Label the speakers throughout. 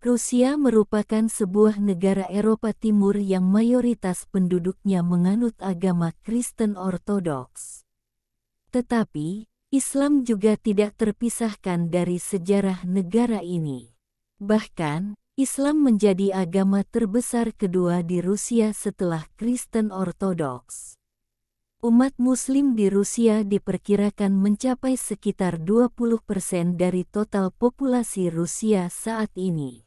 Speaker 1: Rusia merupakan sebuah negara Eropa Timur yang mayoritas penduduknya menganut agama Kristen Ortodoks. Tetapi, Islam juga tidak terpisahkan dari sejarah negara ini. Bahkan, Islam menjadi agama terbesar kedua di Rusia setelah Kristen Ortodoks. Umat Muslim di Rusia diperkirakan mencapai sekitar 20% dari total populasi Rusia saat ini.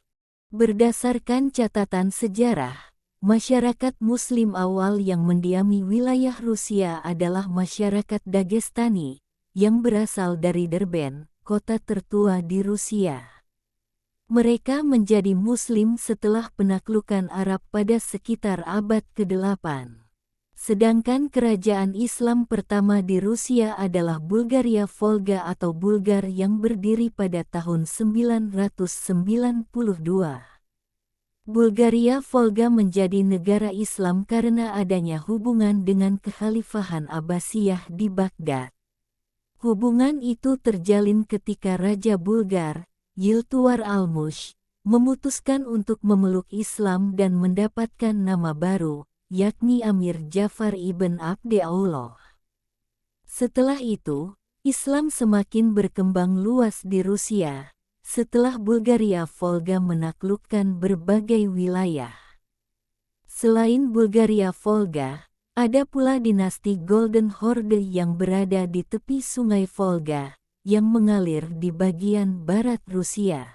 Speaker 1: Berdasarkan catatan sejarah, masyarakat Muslim awal yang mendiami wilayah Rusia adalah masyarakat Dagestani, yang berasal dari Derben, kota tertua di Rusia. Mereka menjadi Muslim setelah penaklukan Arab pada sekitar abad ke-8. Sedangkan kerajaan Islam pertama di Rusia adalah Bulgaria Volga atau Bulgar yang berdiri pada tahun 992. Bulgaria Volga menjadi negara Islam karena adanya hubungan dengan Kekhalifahan Abbasiyah di Baghdad. Hubungan itu terjalin ketika Raja Bulgar, Yiltuar Almush, memutuskan untuk memeluk Islam dan mendapatkan nama baru, yakni Amir Jafar ibn Abd-Allah. Setelah itu, Islam semakin berkembang luas di Rusia, setelah Bulgaria Volga menaklukkan berbagai wilayah. Selain Bulgaria Volga, ada pula dinasti Golden Horde yang berada di tepi sungai Volga, yang mengalir di bagian barat Rusia.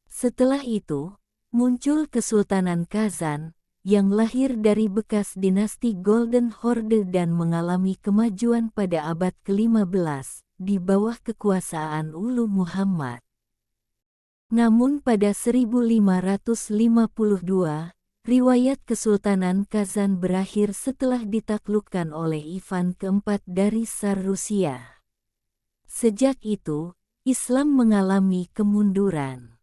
Speaker 1: Setelah itu, muncul Kesultanan Kazan, yang lahir dari bekas dinasti Golden Horde dan mengalami kemajuan pada abad ke-15, di bawah kekuasaan Ulu Muhammad. Namun pada 1552, riwayat Kesultanan Kazan berakhir setelah ditaklukkan oleh Ivan keempat dari Tsar Rusia. Sejak itu, Islam mengalami kemunduran.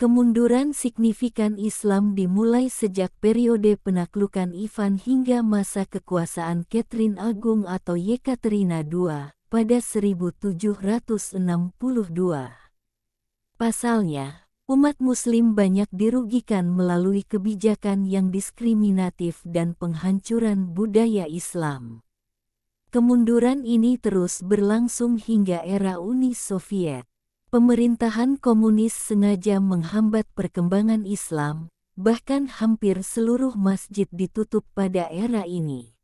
Speaker 1: Kemunduran signifikan Islam dimulai sejak periode penaklukan Ivan hingga masa kekuasaan Catherine Agung atau Yekaterina II pada 1762. Pasalnya, umat Muslim banyak dirugikan melalui kebijakan yang diskriminatif dan penghancuran budaya Islam. Kemunduran ini terus berlangsung hingga era Uni Soviet. Pemerintahan komunis sengaja menghambat perkembangan Islam, bahkan hampir seluruh masjid ditutup pada era ini.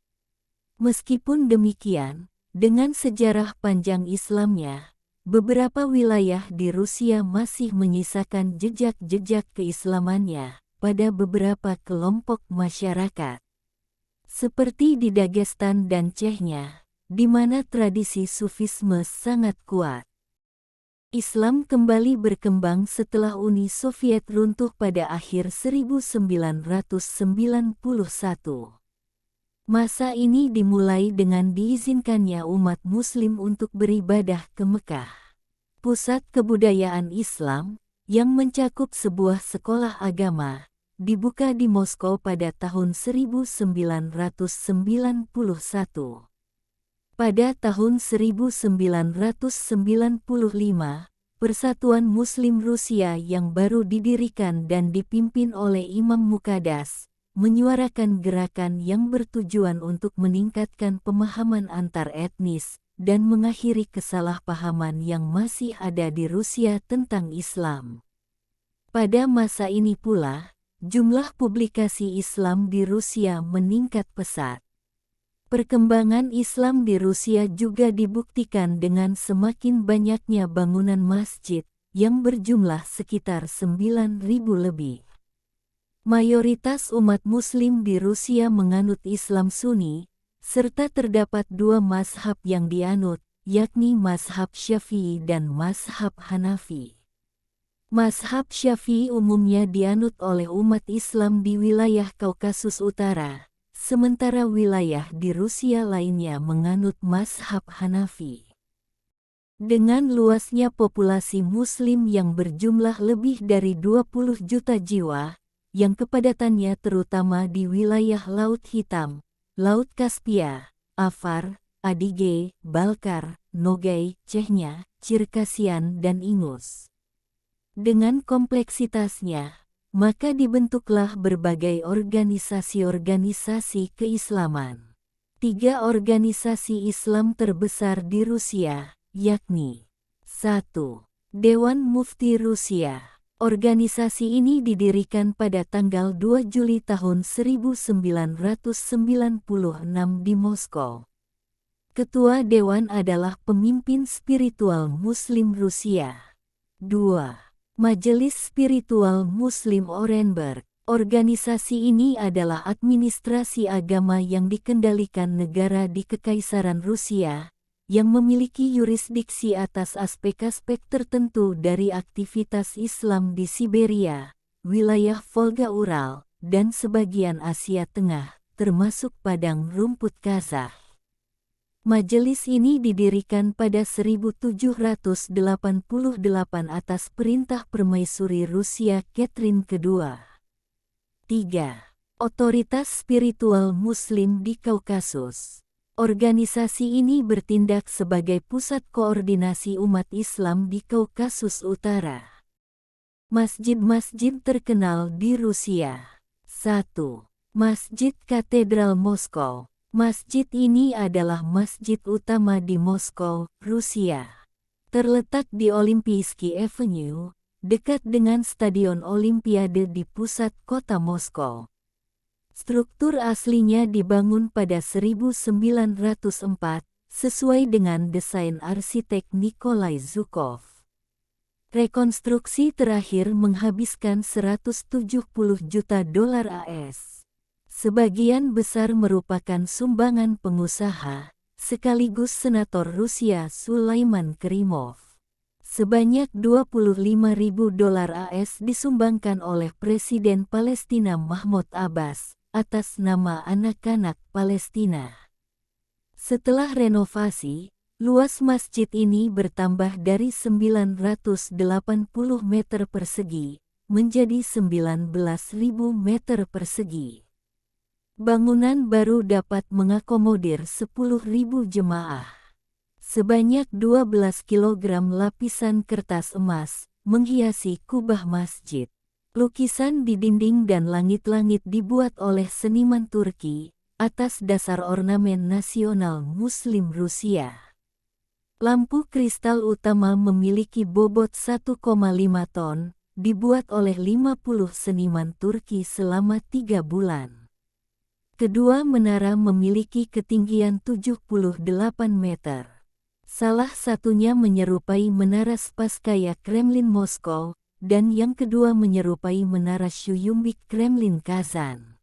Speaker 1: Meskipun demikian, dengan sejarah panjang Islamnya, beberapa wilayah di Rusia masih menyisakan jejak-jejak keislamannya pada beberapa kelompok masyarakat. Seperti di Dagestan dan Chechnya, di mana tradisi Sufisme sangat kuat. Islam kembali berkembang setelah Uni Soviet runtuh pada akhir 1991. Masa ini dimulai dengan diizinkannya umat Muslim untuk beribadah ke Mekah. Pusat kebudayaan Islam, yang mencakup sebuah sekolah agama, dibuka di Moskow pada tahun 1991. Pada tahun 1995, Persatuan Muslim Rusia yang baru didirikan dan dipimpin oleh Imam Muqaddas, menyuarakan gerakan yang bertujuan untuk meningkatkan pemahaman antar etnis dan mengakhiri kesalahpahaman yang masih ada di Rusia tentang Islam. Pada masa ini pula, jumlah publikasi Islam di Rusia meningkat pesat. Perkembangan Islam di Rusia juga dibuktikan dengan semakin banyaknya bangunan masjid, yang berjumlah sekitar 9.000 lebih. Mayoritas umat Muslim di Rusia menganut Islam Sunni, serta terdapat dua mazhab yang dianut, yakni mazhab Syafi'i dan mazhab Hanafi. Mazhab Syafi'i umumnya dianut oleh umat Islam di wilayah Kaukasus Utara, sementara wilayah di Rusia lainnya menganut mazhab Hanafi. Dengan luasnya populasi Muslim yang berjumlah lebih dari 20 juta jiwa, yang kepadatannya terutama di wilayah Laut Hitam, Laut Kaspia, Afar, Adige, Balkar, Nogay, Chechnya, Circassian dan Ingus. Dengan kompleksitasnya, maka dibentuklah berbagai organisasi-organisasi keislaman. 3 organisasi Islam terbesar di Rusia, yakni 1. Dewan Mufti Rusia. Organisasi ini didirikan pada tanggal 2 Juli tahun 1996 di Moskow. Ketua Dewan adalah pemimpin spiritual Muslim Rusia. 2. Majelis Spiritual Muslim Orenburg. Organisasi ini adalah administrasi agama yang dikendalikan negara di Kekaisaran Rusia, yang memiliki yurisdiksi atas aspek-aspek tertentu dari aktivitas Islam di Siberia, wilayah Volga-Ural, dan sebagian Asia Tengah, termasuk padang rumput Kazakh. Majelis ini didirikan pada 1788 atas perintah Permaisuri Rusia Catherine II. 3. Otoritas Spiritual Muslim di Kaukasus. Organisasi ini bertindak sebagai pusat koordinasi umat Islam di Kaukasus Utara. Masjid-masjid terkenal di Rusia. 1. Masjid Katedral Moskow. Masjid ini adalah masjid utama di Moskow, Rusia. Terletak di Olimpiyskiy Avenue, dekat dengan Stadion Olimpiade di pusat kota Moskow. Struktur aslinya dibangun pada 1904, sesuai dengan desain arsitek Nikolai Zhukov. Rekonstruksi terakhir menghabiskan $170 juta AS. Sebagian besar merupakan sumbangan pengusaha, sekaligus Senator Rusia Sulaiman Kerimov. Sebanyak $25.000 AS disumbangkan oleh Presiden Palestina Mahmud Abbas, atas nama anak-anak Palestina. Setelah renovasi, luas masjid ini bertambah dari 980 meter persegi, menjadi 19.000 meter persegi. Bangunan baru dapat mengakomodir 10.000 jemaah. Sebanyak 12 kg lapisan kertas emas menghiasi kubah masjid. Lukisan di dinding dan langit-langit dibuat oleh seniman Turki atas dasar ornamen nasional Muslim Rusia. Lampu kristal utama memiliki bobot 1,5 ton, dibuat oleh 50 seniman Turki selama 3 bulan. Kedua menara memiliki ketinggian 78 meter. Salah satunya menyerupai Menara Spasskaya Kremlin Moskow, dan yang kedua menyerupai Menara Syuyumbik Kremlin Kazan.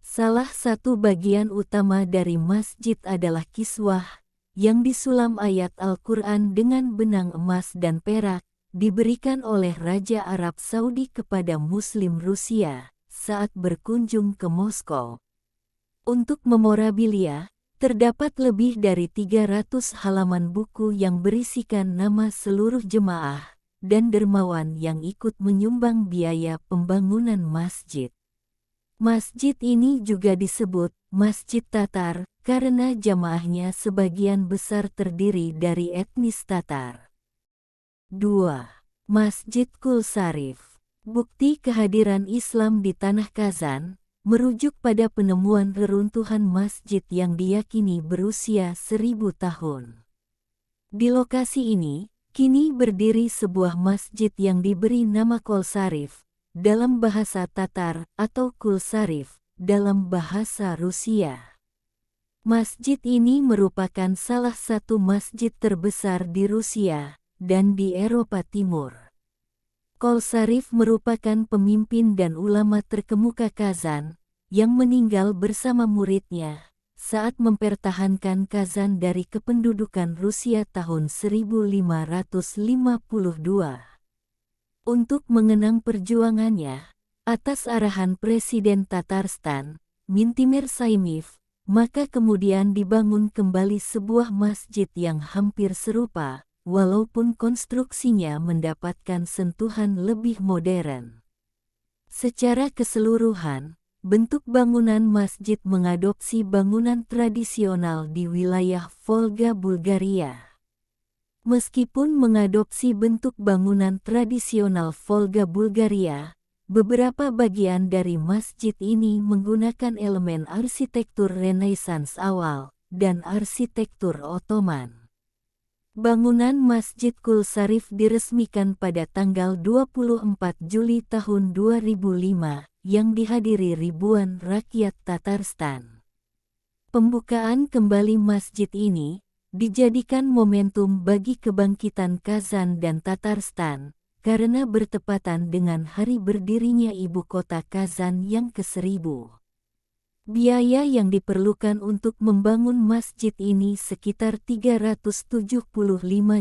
Speaker 1: Salah satu bagian utama dari masjid adalah kiswah, yang disulam ayat Al-Quran dengan benang emas dan perak, diberikan oleh Raja Arab Saudi kepada Muslim Rusia saat berkunjung ke Moskow. Untuk memorabilia, terdapat lebih dari 300 halaman buku yang berisikan nama seluruh jemaah dan dermawan yang ikut menyumbang biaya pembangunan masjid. Masjid ini juga disebut Masjid Tatar karena jamaahnya sebagian besar terdiri dari etnis Tatar. 2. Masjid Kulsarif. Bukti kehadiran Islam di tanah Kazan merujuk pada penemuan reruntuhan masjid yang diyakini berusia 1000 tahun. Di lokasi ini, kini berdiri sebuah masjid yang diberi nama Kulsarif, dalam bahasa Tatar atau Kulsarif, dalam bahasa Rusia. Masjid ini merupakan salah satu masjid terbesar di Rusia dan di Eropa Timur. Kulsarif merupakan pemimpin dan ulama terkemuka Kazan, yang meninggal bersama muridnya, saat mempertahankan Kazan dari kependudukan Rusia tahun 1552. Untuk mengenang perjuangannya, atas arahan Presiden Tatarstan, Mintimer Saimiev, maka kemudian dibangun kembali sebuah masjid yang hampir serupa, walaupun konstruksinya mendapatkan sentuhan lebih modern. Secara keseluruhan, bentuk bangunan masjid mengadopsi bangunan tradisional di wilayah Volga Bulgaria. Meskipun mengadopsi bentuk bangunan tradisional Volga Bulgaria, beberapa bagian dari masjid ini menggunakan elemen arsitektur Renaissance awal dan arsitektur Ottoman. Bangunan Masjid Kul Sarif diresmikan pada tanggal 24 Juli tahun 2005 yang dihadiri ribuan rakyat Tatarstan. Pembukaan kembali masjid ini dijadikan momentum bagi kebangkitan Kazan dan Tatarstan karena bertepatan dengan hari berdirinya ibu kota Kazan yang ke-1000. Biaya yang diperlukan untuk membangun masjid ini sekitar 375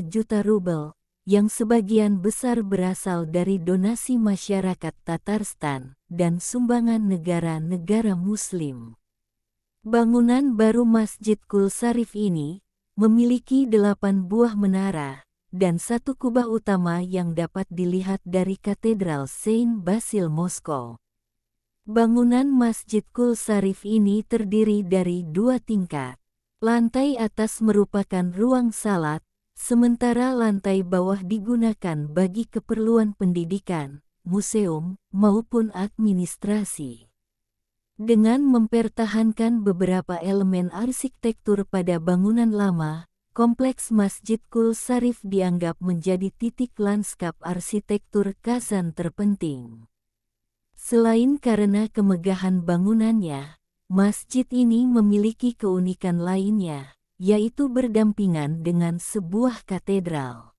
Speaker 1: juta rubel, yang sebagian besar berasal dari donasi masyarakat Tatarstan dan sumbangan negara-negara Muslim. Bangunan baru Masjid Kul Sarif ini memiliki 8 buah menara dan 1 kubah utama yang dapat dilihat dari Katedral Saint Basil Moskow. Bangunan Masjid Kul Sarif ini terdiri dari 2 tingkat. Lantai atas merupakan ruang salat, sementara lantai bawah digunakan bagi keperluan pendidikan, museum, maupun administrasi. Dengan mempertahankan beberapa elemen arsitektur pada bangunan lama, kompleks Masjid Kul Sarif dianggap menjadi titik lanskap arsitektur Kazan terpenting. Selain karena kemegahan bangunannya, masjid ini memiliki keunikan lainnya, yaitu berdampingan dengan sebuah katedral.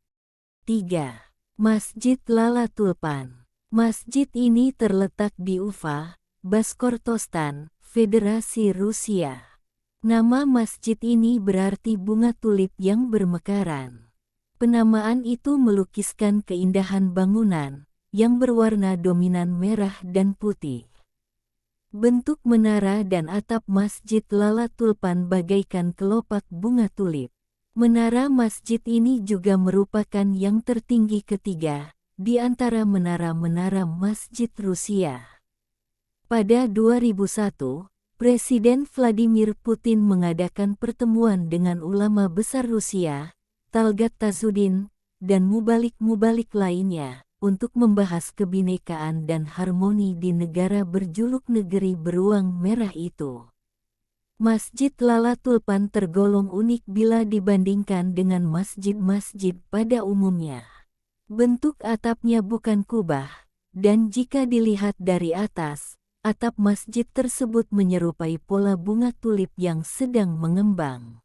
Speaker 1: 3. Masjid Lala Tulpan. Masjid ini terletak di Ufa, Baskortostan, Federasi Rusia. Nama masjid ini berarti bunga tulip yang bermekaran. Penamaan itu melukiskan keindahan bangunan yang berwarna dominan merah dan putih. Bentuk menara dan atap Masjid Lala Tulpan bagaikan kelopak bunga tulip. Menara masjid ini juga merupakan yang tertinggi ketiga di antara menara-menara masjid Rusia. Pada 2001, Presiden Vladimir Putin mengadakan pertemuan dengan ulama besar Rusia, Talgat Tazudin, dan mubalik-mubalik lainnya, untuk membahas kebinekaan dan harmoni di negara berjuluk negeri beruang merah itu. Masjid Lala Tulpan tergolong unik bila dibandingkan dengan masjid-masjid pada umumnya. Bentuk atapnya bukan kubah, dan jika dilihat dari atas, atap masjid tersebut menyerupai pola bunga tulip yang sedang mengembang.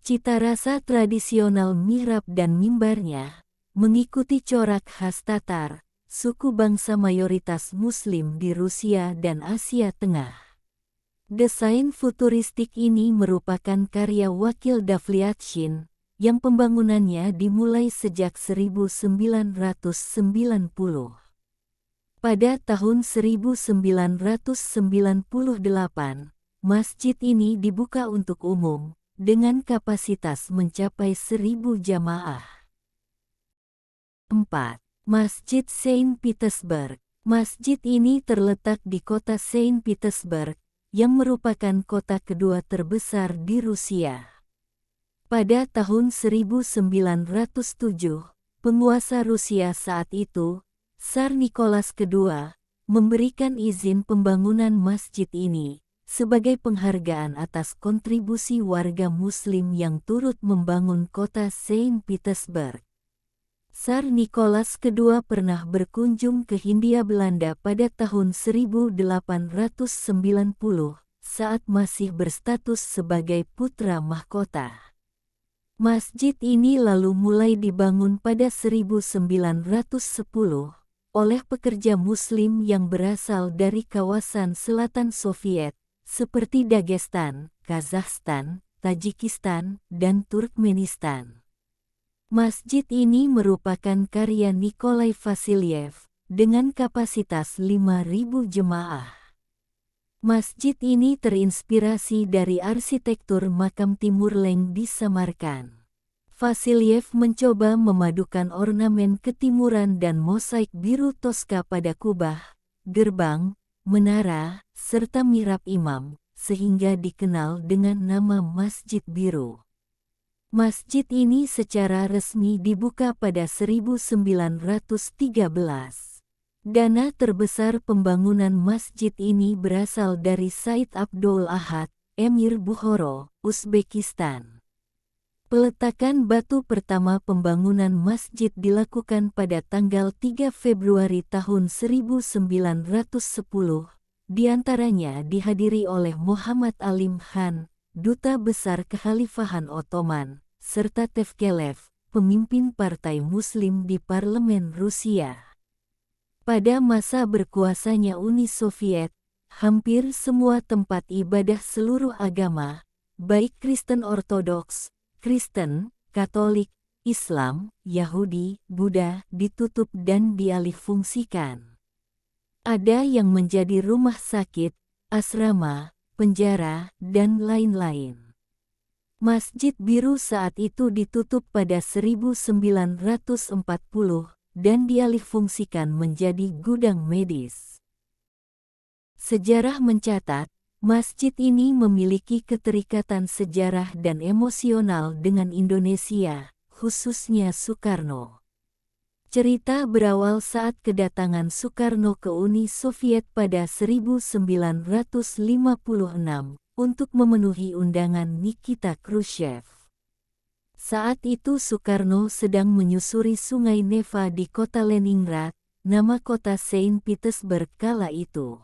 Speaker 1: Cita rasa tradisional mihrab dan mimbarnya mengikuti corak khas Tatar, suku bangsa mayoritas Muslim di Rusia dan Asia Tengah. Desain futuristik ini merupakan karya wakil Davliatshin, yang pembangunannya dimulai sejak 1990. Pada tahun 1998, masjid ini dibuka untuk umum, dengan kapasitas mencapai 1.000 jamaah. 4. Masjid Saint Petersburg. Masjid ini terletak di kota Saint Petersburg, yang merupakan kota kedua terbesar di Rusia. Pada tahun 1907, penguasa Rusia saat itu, Tsar Nicholas II, memberikan izin pembangunan masjid ini, sebagai penghargaan atas kontribusi warga Muslim yang turut membangun kota Saint Petersburg. Tsar Nicholas II pernah berkunjung ke Hindia Belanda pada tahun 1890 saat masih berstatus sebagai putra mahkota. Masjid ini lalu mulai dibangun pada 1910 oleh pekerja Muslim yang berasal dari kawasan selatan Soviet seperti Dagestan, Kazakhstan, Tajikistan, dan Turkmenistan. Masjid ini merupakan karya Nikolai Vasilyev dengan kapasitas 5.000 jemaah. Masjid ini terinspirasi dari arsitektur makam Timur Leng di Samarkand. Vasilyev mencoba memadukan ornamen ketimuran dan mosaik biru Tosca pada kubah, gerbang, menara, serta mihrab imam, sehingga dikenal dengan nama Masjid Biru. Masjid ini secara resmi dibuka pada 1913. Dana terbesar pembangunan masjid ini berasal dari Said Abdul Ahad, Emir Bukhara, Uzbekistan. Peletakan batu pertama pembangunan masjid dilakukan pada tanggal 3 Februari tahun 1910, diantaranya dihadiri oleh Muhammad Alim Khan, Duta Besar Kekhalifahan Ottoman, serta Tevkelev, pemimpin partai Muslim di Parlemen Rusia. Pada masa berkuasanya Uni Soviet, hampir semua tempat ibadah seluruh agama, baik Kristen Ortodoks, Kristen, Katolik, Islam, Yahudi, Buddha, ditutup dan dialihfungsikan. Ada yang menjadi rumah sakit, asrama, penjara, dan lain-lain. Masjid Biru saat itu ditutup pada 1940 dan dialihfungsikan menjadi gudang medis. Sejarah mencatat, masjid ini memiliki keterikatan sejarah dan emosional dengan Indonesia, khususnya Soekarno. Cerita berawal saat kedatangan Soekarno ke Uni Soviet pada 1956 untuk memenuhi undangan Nikita Khrushchev. Saat itu Soekarno sedang menyusuri Sungai Neva di kota Leningrad, nama kota Saint Petersburg kala itu.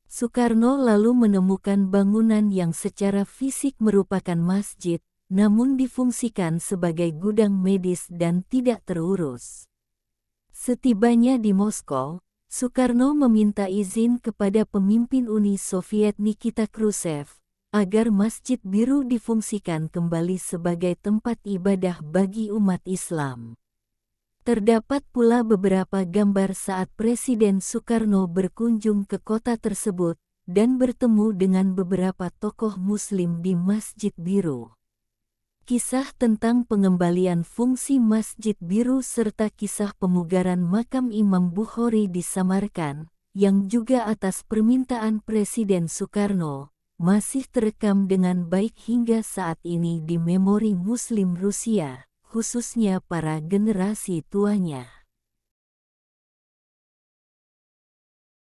Speaker 1: Soekarno lalu menemukan bangunan yang secara fisik merupakan masjid, namun difungsikan sebagai gudang medis dan tidak terurus. Setibanya di Moskow, Soekarno meminta izin kepada pemimpin Uni Soviet Nikita Khrushchev agar Masjid Biru difungsikan kembali sebagai tempat ibadah bagi umat Islam. Terdapat pula beberapa gambar saat Presiden Soekarno berkunjung ke kota tersebut dan bertemu dengan beberapa tokoh Muslim di Masjid Biru. Kisah tentang pengembalian fungsi Masjid Biru serta kisah pemugaran makam Imam Bukhari disamarkan, yang juga atas permintaan Presiden Soekarno, masih terekam dengan baik hingga saat ini di memori Muslim Rusia, khususnya para generasi tuanya.